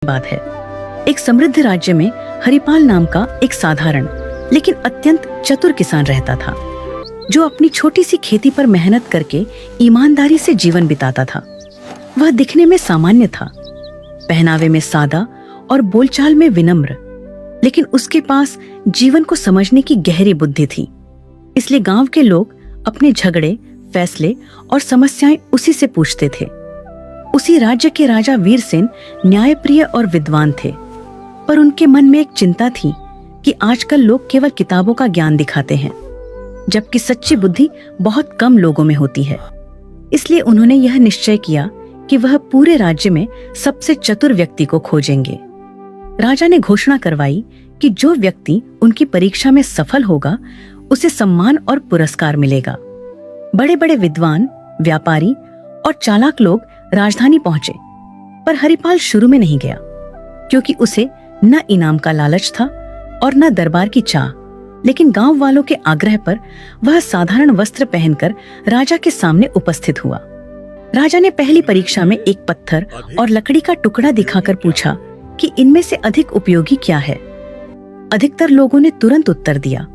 बात है। एक समृद्ध राज्य में हरिपाल नाम का एक साधारण लेकिन अत्यंत चतुर किसान रहता था, जो अपनी छोटी सी खेती पर मेहनत करके ईमानदारी से जीवन बिताता था। वह दिखने में सामान्य था, पहनावे में सादा और बोलचाल में विनम्र, लेकिन उसके पास जीवन को समझने की गहरी बुद्धि थी। इसलिए गांव के लोग अपने झगड़े, फैसले और समस्याएं उसी से पूछते थे। उसी राज्य के राजा वीरसेन न्यायप्रिय और विद्वान थे, पर उनके मन में एक चिंता थी कि आजकल लोग केवल किताबों का ज्ञान दिखाते हैं, जबकि सच्ची बुद्धि बहुत कम लोगों में होती है। इसलिए उन्होंने यह निश्चय किया कि वह पूरे राज्य में सबसे चतुर व्यक्ति को खोजेंगे। राजा ने घोषणा करवाई कि जो व्यक्ति उनकी परीक्षा में सफल होगा, उसे सम्मान और पुरस्कार मिलेगा। बड़े बड़े विद्वान, व्यापारी और चालाक लोग राजधानी पहुंचे, पर हरिपाल शुरू में नहीं गया, क्योंकि उसे न इनाम का लालच था और न दरबार की चाह। लेकिन गांव वालों के आग्रह पर वह साधारण वस्त्र पहनकर राजा के सामने उपस्थित हुआ। राजा ने पहली परीक्षा में एक पत्थर और लकड़ी का टुकड़ा दिखाकर पूछा कि इनमें से अधिक उपयोगी क्या है। अधिकतर लोगों ने तुरंत उत्तर दिया,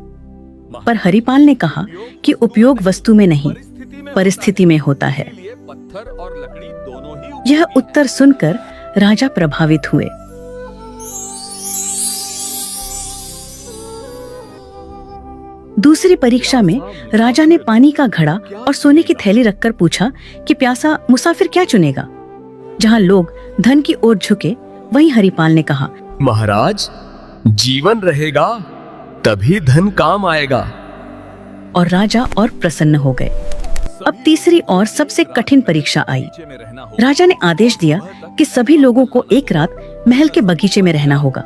पर हरिपाल ने कहा कि उपयोग वस्तु में नहीं, परिस्थिति में होता है। यह उत्तर सुनकर राजा प्रभावित हुए। दूसरी परीक्षा में राजा ने पानी का घड़ा और सोने की थैली रखकर पूछा कि प्यासा मुसाफिर क्या चुनेगा। जहां लोग धन की ओर झुके, वहीं हरिपाल ने कहा, महाराज, जीवन रहेगा तभी धन काम आएगा। और राजा और प्रसन्न हो गए। अब तीसरी और सबसे कठिन परीक्षा आई। राजा ने आदेश दिया कि सभी लोगों को एक रात महल के बगीचे में रहना होगा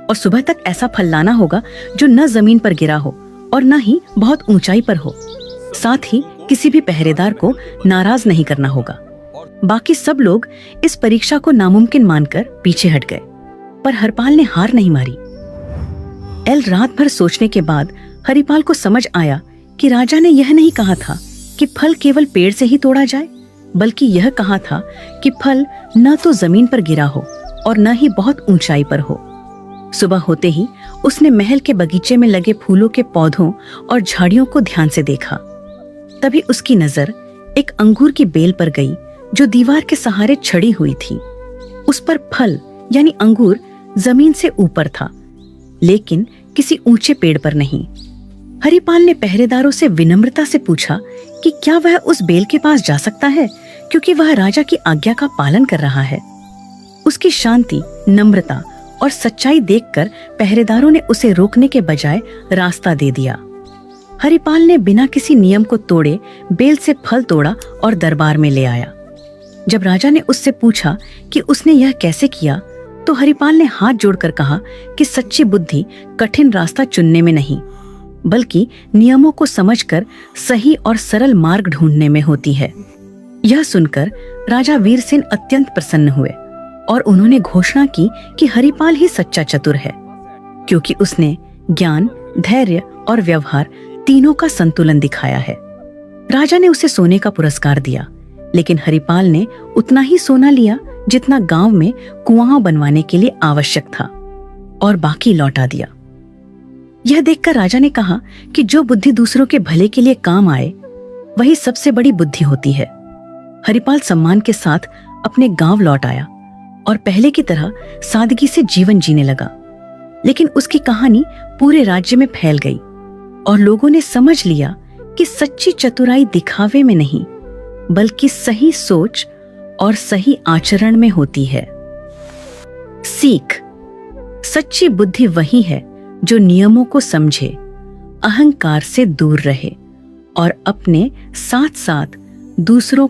और सुबह तक ऐसा फल लाना होगा जो न जमीन पर गिरा हो और न ही बहुत ऊंचाई पर हो। साथ ही किसी भी पहरेदार को नाराज नहीं करना होगा। बाकी सब लोग इस परीक्षा को नामुमकिन मानकर पीछे हट गए, पर हरिपाल ने हार नहीं मारी। रात भर सोचने के बाद हरिपाल को समझ आया कि राजा ने यह नहीं कहा था कि फल केवल पेड़ से ही तोड़ा जाए, बल्कि यह कहा था कि फल न तो जमीन पर गिरा हो और न ही बहुत ऊंचाई पर हो। सुबह होते ही उसने महल के बगीचे में लगे फूलों के पौधों और झाड़ियों को ध्यान से देखा। तभी उसकी नजर एक अंगूर की बेल पर गई, जो दीवार के सहारे छड़ी हुई थी। उस पर फल यानी अंगूर जमीन से ऊपर था, लेकिन किसी ऊंचे पेड़ पर नहीं। हरिपाल ने पहरेदारों से विनम्रता से पूछा कि क्या वह उस बेल के पास जा सकता है, क्योंकि वह राजा की आज्ञा का पालन कर रहा है। उसकी शांति, नम्रता और सच्चाई देखकर पहरेदारों ने उसे रोकने के बजाय रास्ता दे दिया। हरिपाल ने बिना किसी नियम को तोड़े बेल से फल तोड़ा और दरबार में ले आया। जब राजा ने उससे पूछा कि उसने यह कैसे किया, तो हरिपाल ने हाथ जोड़कर कहा कि सच्ची बुद्धि कठिन रास्ता चुनने में नहीं, बल्कि नियमों को समझकर सही और सरल मार्ग ढूंढने में होती है। यह सुनकर राजा वीरसेन अत्यंत प्रसन्न हुए और उन्होंने घोषणा की कि हरिपाल ही सच्चा चतुर है, क्योंकि उसने ज्ञान, धैर्य और व्यवहार तीनों का संतुलन दिखाया है। राजा ने उसे सोने का पुरस्कार दिया, लेकिन हरिपाल ने उतना ही सोना लिया जितना गांव में कुआं बनवाने के लिए आवश्यक था, और बाकी लौटा दिया। यह देखकर राजा ने कहा कि जो बुद्धि दूसरों के भले के लिए काम आए, वही सबसे बड़ी बुद्धि होती है। हरिपाल सम्मान के साथ अपने गांव लौट आया और पहले की तरह सादगी से जीवन जीने लगा। लेकिन उसकी कहानी पूरे राज्य में फैल गई और लोगों ने समझ लिया कि सच्ची चतुराई दिखावे में नहीं, बल्कि सही सोच और सही आचरण में होती है। सीख: सच्ची बुद्धि वही है जो नियमों को समझे, अहंकार से दूर रहे और अपने साथ साथ दूसरों